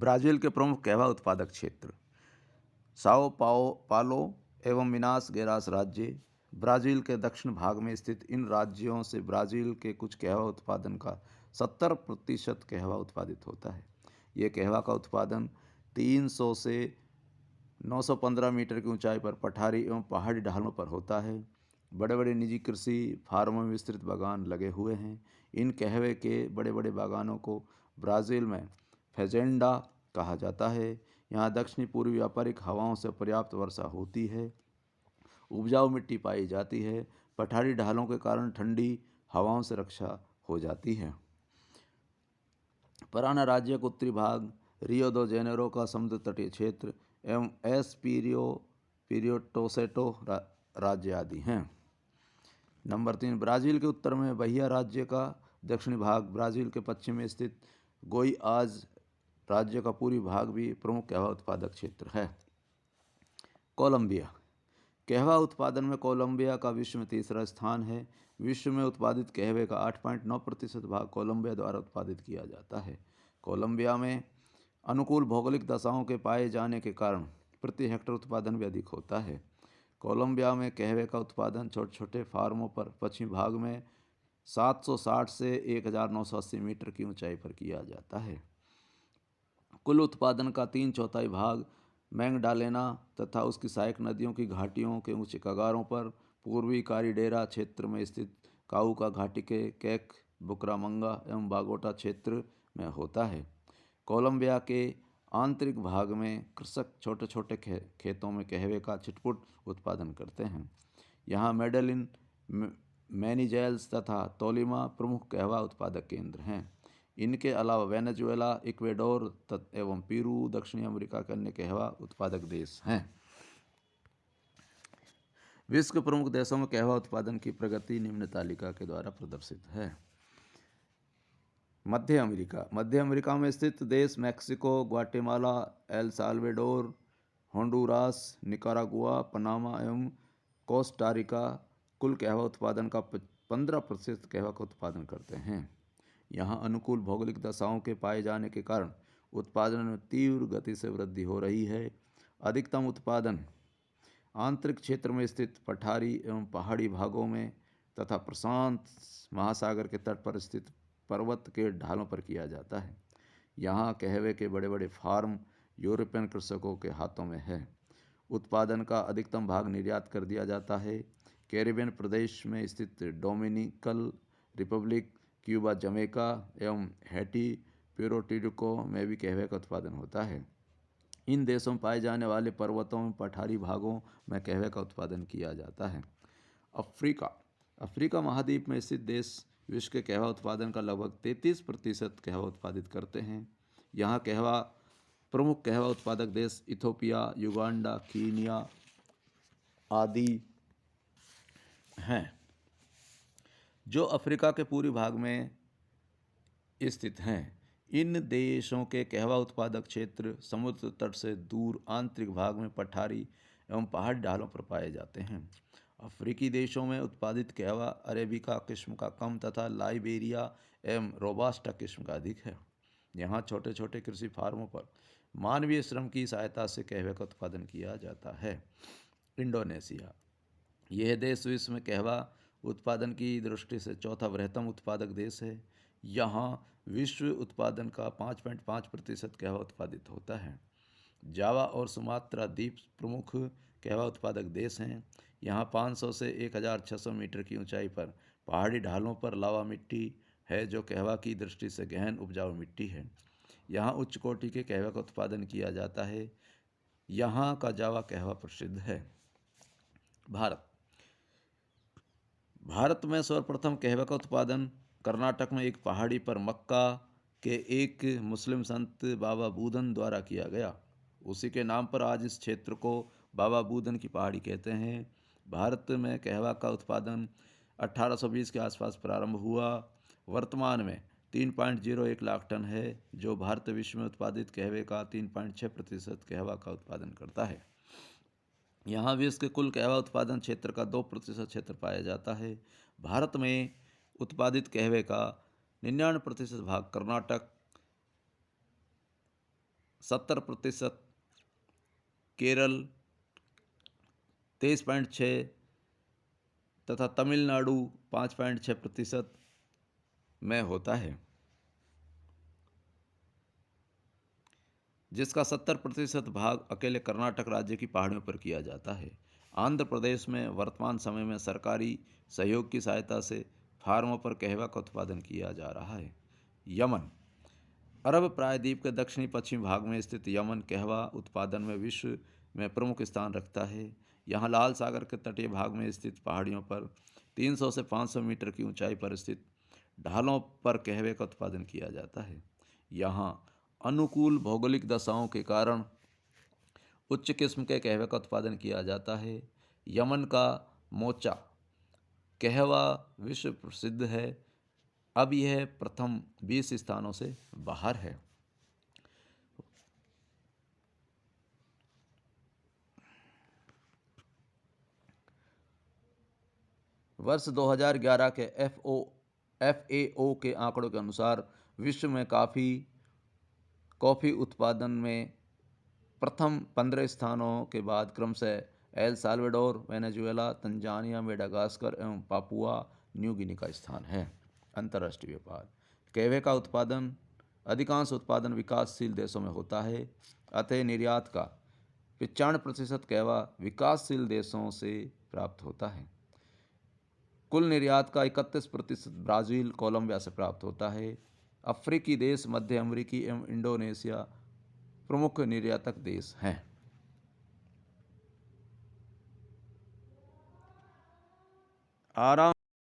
Brazil के प्रमुख कहवा उत्पादक क्षेत्र साओ पालो एवं मिनास गेरास राज्य। ब्राज़ील के दक्षिण भाग में स्थित इन राज्यों से ब्राज़ील के कुछ कहवा उत्पादन का 70% कहवा उत्पादित होता है। ये कहवा का उत्पादन 300 से 915 मीटर की ऊंचाई पर पठारी एवं पहाड़ी ढालों पर होता है। बड़े बड़े निजी कृषि फार्मों में विस्तृत बागान लगे हुए हैं। इन कहवे के बड़े बड़े बागानों को ब्राज़ील में फेजेंडा कहा जाता है। यहाँ दक्षिणी पूर्वी व्यापारिक हवाओं से पर्याप्त वर्षा होती है। उपजाऊ मिट्टी पाई जाती है। पठारी ढालों के कारण ठंडी हवाओं से रक्षा हो जाती है। पराना राज्य का उत्तरी भाग रियो दो जेनेरो का समुद्र तटीय क्षेत्र एवं पीरियोटोसेटो राज्य आदि हैं। नंबर 3, ब्राज़ील के उत्तर में बहिया राज्य का दक्षिणी भाग, ब्राज़ील के पश्चिम में स्थित गोइआज राज्य का पूर्वी भाग भी प्रमुख कहवा उत्पादक क्षेत्र है। कोलंबिया। कहवा उत्पादन में कोलंबिया का विश्व में तीसरा स्थान है। विश्व में उत्पादित कहवे का 8.9% भाग कोलंबिया द्वारा उत्पादित किया जाता है। कोलंबिया में अनुकूल भौगोलिक दशाओं के पाए जाने के कारण प्रति हेक्टेयर उत्पादन भी अधिक होता है। कोलंबिया में कहवे का उत्पादन छोटे छोटे फार्मों पर पश्चिमी भाग में 760 से 1980 मीटर की ऊंचाई पर किया जाता है। कुल उत्पादन का 3/4 भाग मैग्डालेना तथा उसकी सहायक नदियों की घाटियों के ऊंचे कगारों पर पूर्वी कारीडेरा क्षेत्र में स्थित काउका घाटी के कैक बुकरामंगा एवं बागोटा क्षेत्र में होता है। कोलंबिया के आंतरिक भाग में कृषक छोटे छोटे खेतों में कहवे का छिटपुट उत्पादन करते हैं। यहाँ मेडेलिन, मैनीजेल्स तथा तोलिमा प्रमुख कहवा उत्पादक केंद्र हैं। इनके अलावा वेनेजुएला, इक्वेडोर एवं पेरू दक्षिणी अमेरिका के अन्य कहवा उत्पादक देश हैं। विश्व के प्रमुख देशों में कहवा उत्पादन की प्रगति निम्न तालिका के द्वारा प्रदर्शित है। मध्य अमेरिका। मध्य अमेरिका में स्थित देश Mexico, Guatemala, El Salvador, Honduras, Nicaragua, Panama एवं कोस्टारिका कुल कहवा उत्पादन का 15% कहवा का उत्पादन करते हैं। यहाँ अनुकूल भौगोलिक दशाओं के पाए जाने के कारण उत्पादन में तीव्र गति से वृद्धि हो रही है। अधिकतम उत्पादन आंतरिक क्षेत्र में स्थित पठारी एवं पहाड़ी भागों में तथा प्रशांत महासागर के तट पर स्थित पर्वत के ढालों पर किया जाता है। यहाँ कहवे के बड़े बड़े फार्म यूरोपियन कृषकों के हाथों में है। उत्पादन का अधिकतम भाग निर्यात कर दिया जाता है। कैरिबियन प्रदेश में स्थित डोमिनिकन रिपब्लिक, क्यूबा, जमैका एवं हैटी, प्यूर्टो में भी कहवे का उत्पादन होता है। इन देशों में पाए जाने वाले पर्वतों में पठारी भागों में कहवे का उत्पादन किया जाता है। अफ्रीका। अफ्रीका महाद्वीप में स्थित देश विश्व के कहवा उत्पादन का लगभग 33% कहवा उत्पादित करते हैं। यहाँ प्रमुख कहवा उत्पादक देश इथोपिया, युगांडा, कीनिया आदि हैं, जो अफ्रीका के पूर्वी भाग में स्थित हैं। इन देशों के कहवा उत्पादक क्षेत्र समुद्र तट से दूर आंतरिक भाग में पठारी एवं पहाड़ी ढालों पर पाए जाते हैं। अफ्रीकी देशों में उत्पादित कहवा अरेबिका किस्म का कम तथा लाइबेरिया एवं रोबास्टा किस्म का अधिक है। यहाँ छोटे छोटे कृषि फार्मों पर मानवीय श्रम की सहायता से कहवे का उत्पादन किया जाता है। इंडोनेशिया। यह देश विश्व में कहवा उत्पादन की दृष्टि से चौथा बृहत्तम उत्पादक देश है। यहाँ विश्व उत्पादन का 5.5% कहवा उत्पादित होता है। जावा और सुमात्रा द्वीप प्रमुख कहवा उत्पादक देश हैं। यहाँ 500 से 1600 मीटर की ऊंचाई पर पहाड़ी ढालों पर लावा मिट्टी है, जो कहवा की दृष्टि से गहन उपजाऊ मिट्टी है। यहाँ उच्च कोटि के कहवा का उत्पादन किया जाता है। यहाँ का जावा कहवा प्रसिद्ध है। भारत में सर्वप्रथम कहवे का उत्पादन कर्नाटक में एक पहाड़ी पर मक्का के एक मुस्लिम संत बाबा बूदन द्वारा किया गया। उसी के नाम पर आज इस क्षेत्र को बाबा बूदन की पहाड़ी कहते हैं। भारत में कहवा का उत्पादन 1820 के आसपास प्रारंभ हुआ। वर्तमान में 3.01 लाख टन है, जो भारत विश्व में उत्पादित कहवे का 3.6% कहवा का उत्पादन करता है। यहाँ विश्व के कुल कहवा उत्पादन क्षेत्र का 2% क्षेत्र पाया जाता है। भारत में उत्पादित कहवे का 99% भाग कर्नाटक, 70%, केरल 23.6 तथा तमिलनाडु 5.6% में होता है, जिसका 70% भाग अकेले कर्नाटक राज्य की पहाड़ियों पर किया जाता है। आंध्र प्रदेश में वर्तमान समय में सरकारी सहयोग की सहायता से फार्मों पर कहवा का उत्पादन किया जा रहा है। यमन अरब प्रायद्वीप के दक्षिणी पश्चिमी भाग में स्थित यमन कहवा उत्पादन में विश्व में प्रमुख स्थान रखता है। यहाँ लाल सागर के तटीय भाग में स्थित पहाड़ियों पर 300 से 500 मीटर की ऊंचाई पर स्थित ढालों पर कहवे का उत्पादन किया जाता है। यहाँ अनुकूल भौगोलिक दशाओं के कारण उच्च किस्म के कहवे का उत्पादन किया जाता है। यमन का मोचा कहवा विश्व प्रसिद्ध है। अब यह प्रथम 20 स्थानों से बाहर है। वर्ष 2011 के FAO के आंकड़ों के अनुसार विश्व में कॉफ़ी उत्पादन में प्रथम 15 स्थानों के बाद क्रमशः El Salvador, Venezuela, Tanzania, Madagascar एवं पापुआ न्यू गिनी का स्थान है। अंतर्राष्ट्रीय व्यापार कहवे का उत्पादन अधिकांश उत्पादन विकासशील देशों में होता है, अतः निर्यात का 95% कहवा विकासशील देशों से प्राप्त होता है। कुल निर्यात का 31% ब्राज़ील, कोलंबिया से प्राप्त होता है। अफ्रीकी देश, मध्य अमेरिकी एवं इंडोनेशिया प्रमुख निर्यातक देश हैं। आराम